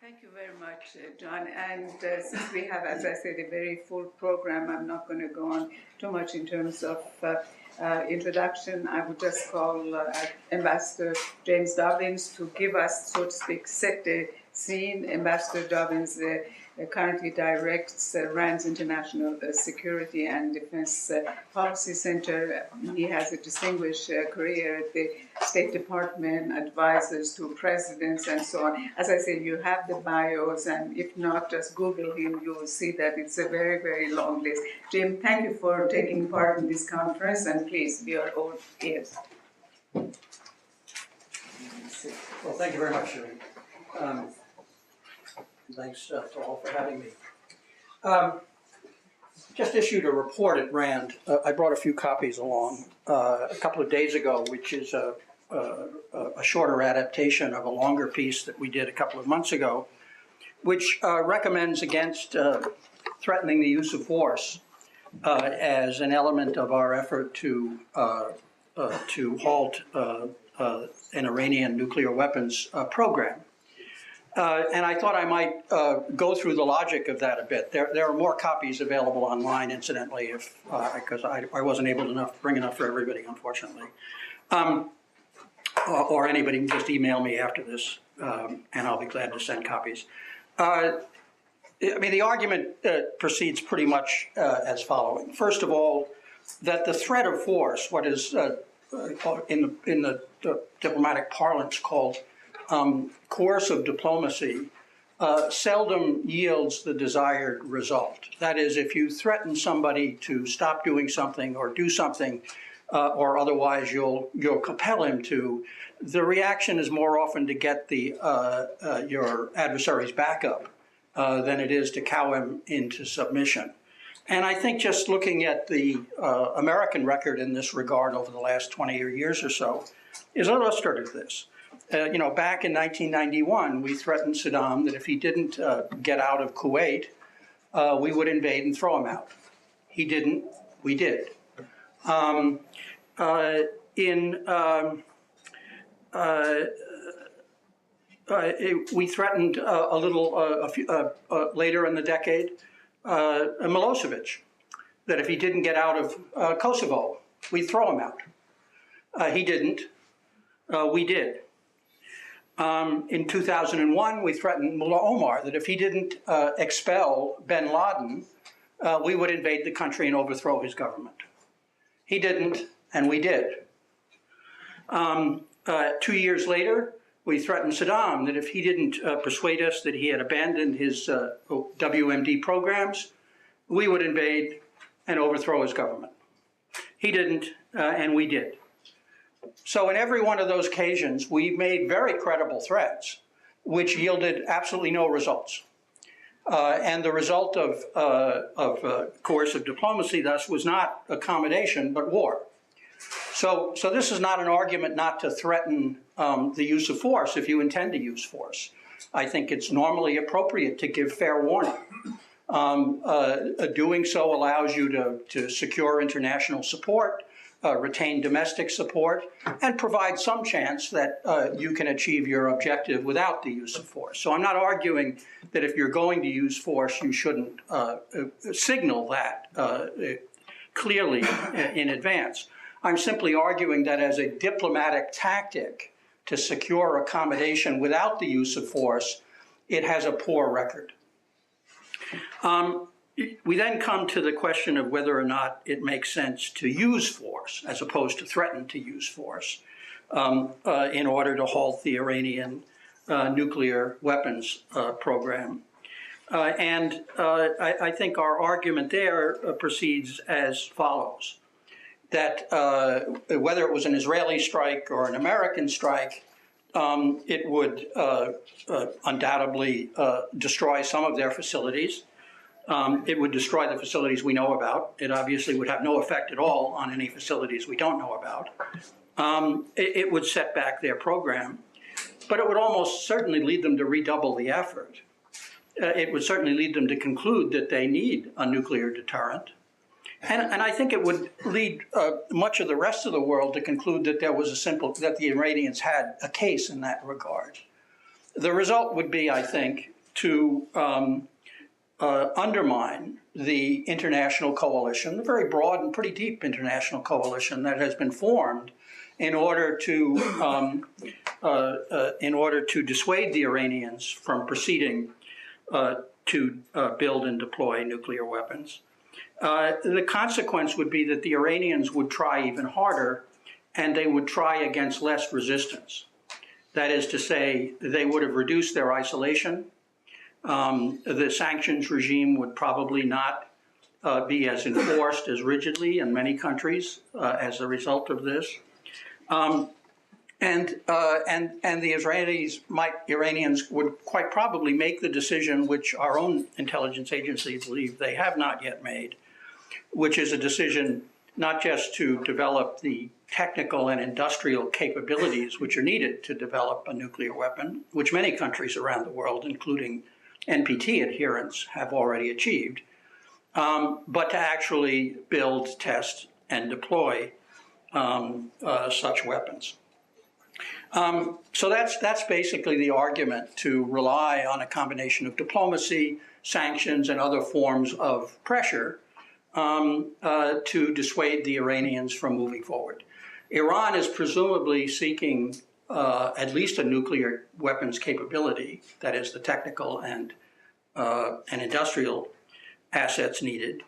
Thank you very much, John. And since we have, as I said, a very full program, I'm not going to go on too much in terms of introduction. I would just call Ambassador James Dobbins to give us, so to speak, set the scene. Ambassador Dobbins currently directs RAND's International Security and Defense Policy Center. He has a distinguished career at the State Department, advisors to presidents and so on. As I said, you have the bios, and if not, just Google him. You will see that it's a very, very long list. Jim, thank you for taking part in this conference, and please, we are all ears. Well, thank you very much, Julie. Thanks to all for having me. Just issued a report at RAND. I brought a few copies along a couple of days ago, which is a shorter adaptation of a longer piece that we did a couple of months ago, which recommends against threatening the use of force as an element of our effort to halt an Iranian nuclear weapons program. And I thought I might go through the logic of that a bit. There are more copies available online, incidentally, because I wasn't able to bring enough for everybody, unfortunately. Or anybody can just email me after this, and I'll be glad to send copies. I mean, the argument proceeds pretty much as following. First of all, that the threat of force, what is in the diplomatic parlance called coercive diplomacy, seldom yields the desired result. That is, if you threaten somebody to stop doing something or do something, or otherwise you'll compel him to, the reaction is more often to get your adversary's backup than it is to cow him into submission. And I think just looking at the American record in this regard over the last 20 years or so is illustrative of this. Back in 1991, we threatened Saddam that if he didn't get out of Kuwait, we would invade and throw him out. He didn't. We did. We threatened a little later in the decade Milosevic that if he didn't get out of Kosovo, we'd throw him out. He didn't. We did. In 2001, we threatened Mullah Omar that if he didn't expel bin Laden, we would invade the country and overthrow his government. He didn't, and we did. 2 years later, we threatened Saddam that if he didn't persuade us that he had abandoned his WMD programs, we would invade and overthrow his government. He didn't, and we did. So in every one of those occasions, we made very credible threats, which yielded absolutely no results. And the result of coercive diplomacy, thus, was not accommodation, but war. So this is not an argument not to threaten the use of force if you intend to use force. I think it's normally appropriate to give fair warning. Doing so allows you to secure international support, retain domestic support, and provide some chance that you can achieve your objective without the use of force. So I'm not arguing that if you're going to use force, you shouldn't signal that clearly in advance. I'm simply arguing that as a diplomatic tactic to secure accommodation without the use of force, it has a poor record. We then come to the question of whether or not it makes sense to use force as opposed to threaten to use force in order to halt the Iranian nuclear weapons program. I think our argument there proceeds as follows, that whether it was an Israeli strike or an American strike, it would undoubtedly destroy some of their facilities. It would destroy the facilities we know about. It obviously would have no effect at all on any facilities we don't know about. It would set back their program, but it would almost certainly lead them to redouble the effort. It would certainly lead them to conclude that they need a nuclear deterrent. And I think it would lead much of the rest of the world to conclude that that the Iranians had a case in that regard. The result would be, I think, to undermine the international coalition, the very broad and pretty deep international coalition that has been formed in order to dissuade the Iranians from proceeding to build and deploy nuclear weapons. The consequence would be that the Iranians would try even harder, and they would try against less resistance. That is to say, they would have reduced their isolation. The sanctions regime would probably not be as enforced as rigidly in many countries as a result of this. And the Iranians would quite probably make the decision which our own intelligence agencies believe they have not yet made, which is a decision not just to develop the technical and industrial capabilities which are needed to develop a nuclear weapon, which many countries around the world, including NPT adherents, have already achieved, but to actually build, test, and deploy such weapons. So that's basically the argument, to rely on a combination of diplomacy, sanctions, and other forms of pressure to dissuade the Iranians from moving forward. Iran is presumably seeking at least a nuclear weapons capability, that is the technical and industrial assets needed,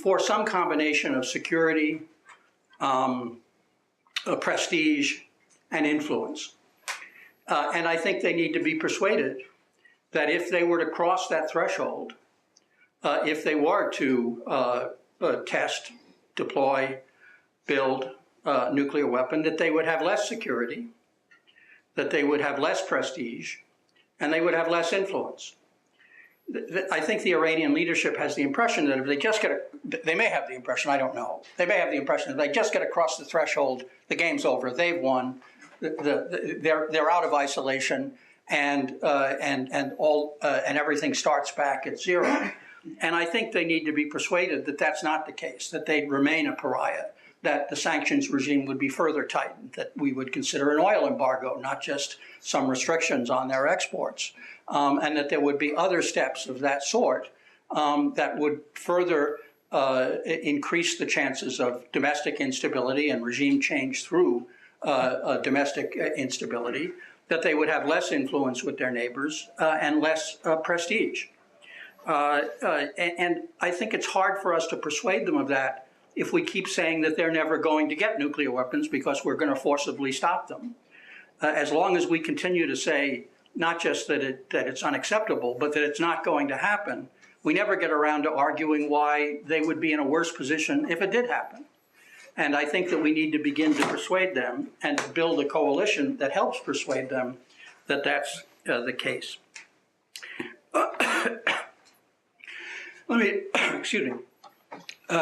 for some combination of security, prestige, and influence. And I think they need to be persuaded that if they were to cross that threshold, if they were to test, deploy, build a nuclear weapon, that they would have less security, that they would have less prestige, and they would have less influence. I think the Iranian leadership has the impression that if they just they may have the impression, I don't know, they may have the impression that if they just get across the threshold, the game's over, they've won, they're out of isolation, and everything starts back at zero. And I think they need to be persuaded that that's not the case, that they'd remain a pariah, that the sanctions regime would be further tightened, that we would consider an oil embargo, not just some restrictions on their exports, and that there would be other steps of that sort that would further increase the chances of domestic instability and regime change through domestic instability, that they would have less influence with their neighbors and less prestige. And I think it's hard for us to persuade them of that if we keep saying that they're never going to get nuclear weapons because we're going to forcibly stop them. As long as we continue to say not just that it's unacceptable, but that it's not going to happen, we never get around to arguing why they would be in a worse position if it did happen. And I think that we need to begin to persuade them and to build a coalition that helps persuade them that that's the case. Let me, excuse me,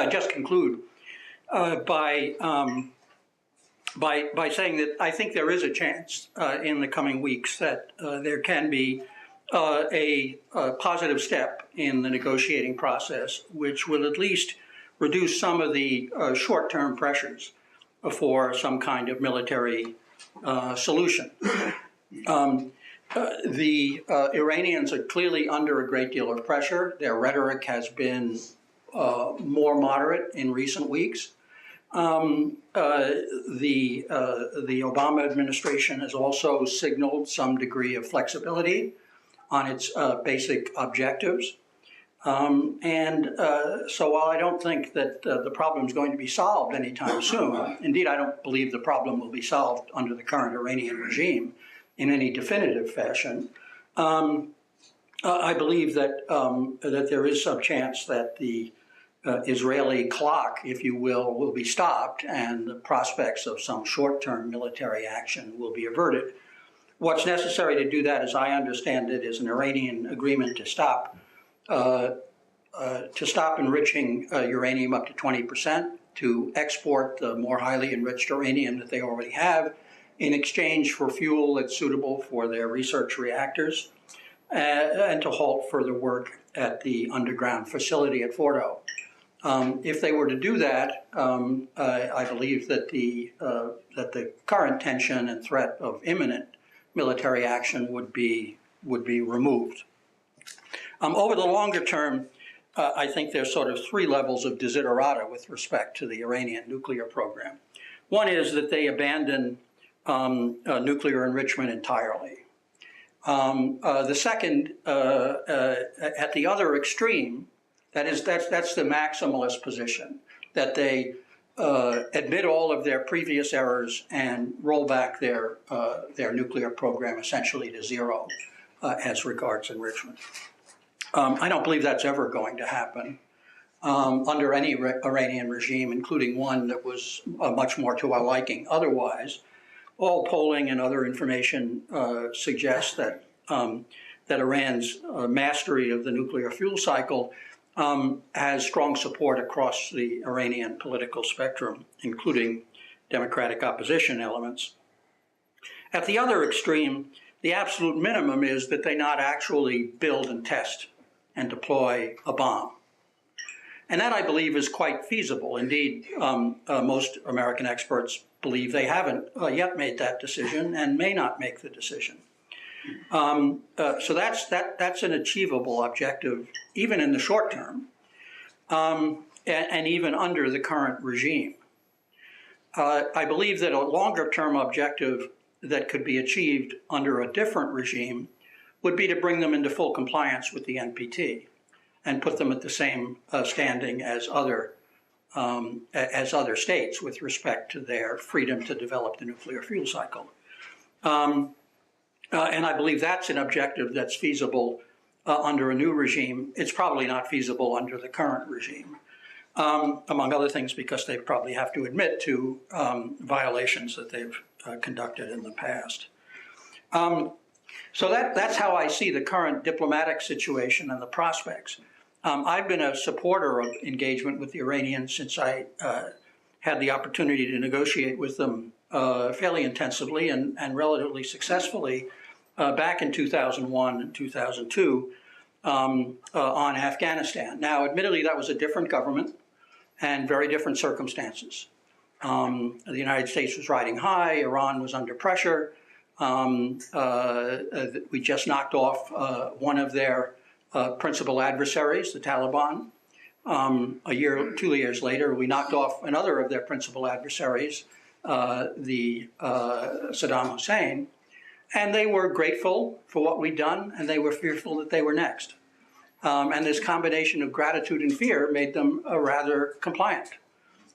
just conclude by saying that I think there is a chance in the coming weeks that there can be a positive step in the negotiating process, which will at least reduce some of the short-term pressures for some kind of military solution. The Iranians are clearly under a great deal of pressure. Their rhetoric has been more moderate in recent weeks. The Obama administration has also signaled some degree of flexibility on its basic objectives. So while I don't think that the problem is going to be solved anytime soon, indeed I don't believe the problem will be solved under the current Iranian regime in any definitive fashion, I believe that there is some chance that the Israeli clock, if you will be stopped, and the prospects of some short-term military action will be averted. What's necessary to do that, as I understand it, is an Iranian agreement to stop enriching uranium up to 20%, to export the more highly enriched uranium that they already have in exchange for fuel that's suitable for their research reactors, and to halt further work at the underground facility at Fordo. If they were to do that, I believe that the current tension and threat of imminent military action would be would be removed. Over the longer term, I think there's sort of three levels of desiderata with respect to the Iranian nuclear program. One is that they abandon nuclear enrichment entirely. The second, at the other extreme, that's the maximalist position, that they admit all of their previous errors and roll back their nuclear program essentially to zero as regards enrichment. I don't believe that's ever going to happen under any Iranian regime, including one that was much more to our liking otherwise. All polling and other information suggests that that Iran's mastery of the nuclear fuel cycle has strong support across the Iranian political spectrum, including democratic opposition elements. At the other extreme, the absolute minimum is that they not actually build and test and deploy a bomb. And that, I believe, is quite feasible. Indeed, most American experts believe they haven't yet made that decision and may not make the decision. So that's an achievable objective, even in the short term, and even under the current regime. I believe that a longer-term objective that could be achieved under a different regime would be to bring them into full compliance with the NPT and put them at the same standing as other states with respect to their freedom to develop the nuclear fuel cycle. And I believe that's an objective that's feasible under a new regime. It's probably not feasible under the current regime, among other things because they probably have to admit to violations that they've conducted in the past. So that's how I see the current diplomatic situation and the prospects. I've been a supporter of engagement with the Iranians since I had the opportunity to negotiate with them fairly intensively and relatively successfully back in 2001 and 2002 on Afghanistan. Now, admittedly, that was a different government and very different circumstances. The United States was riding high, Iran was under pressure. We just knocked off one of their principal adversaries, the Taliban. 2 years later, we knocked off another of their principal adversaries, Saddam Hussein. And they were grateful for what we'd done, and they were fearful that they were next. And this combination of gratitude and fear made them rather compliant.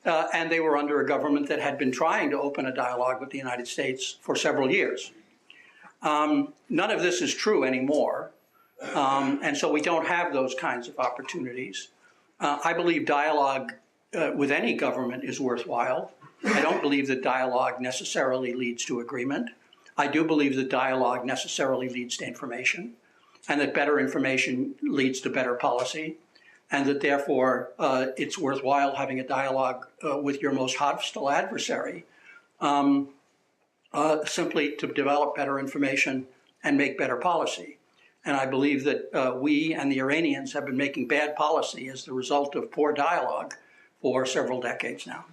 And they were under a government that had been trying to open a dialogue with the United States for several years. None of this is true anymore. And so we don't have those kinds of opportunities. I believe dialogue with any government is worthwhile. I don't believe that dialogue necessarily leads to agreement. I do believe that dialogue necessarily leads to information, and that better information leads to better policy, and that therefore it's worthwhile having a dialogue with your most hostile adversary simply to develop better information and make better policy. And I believe that we and the Iranians have been making bad policy as the result of poor dialogue for several decades now.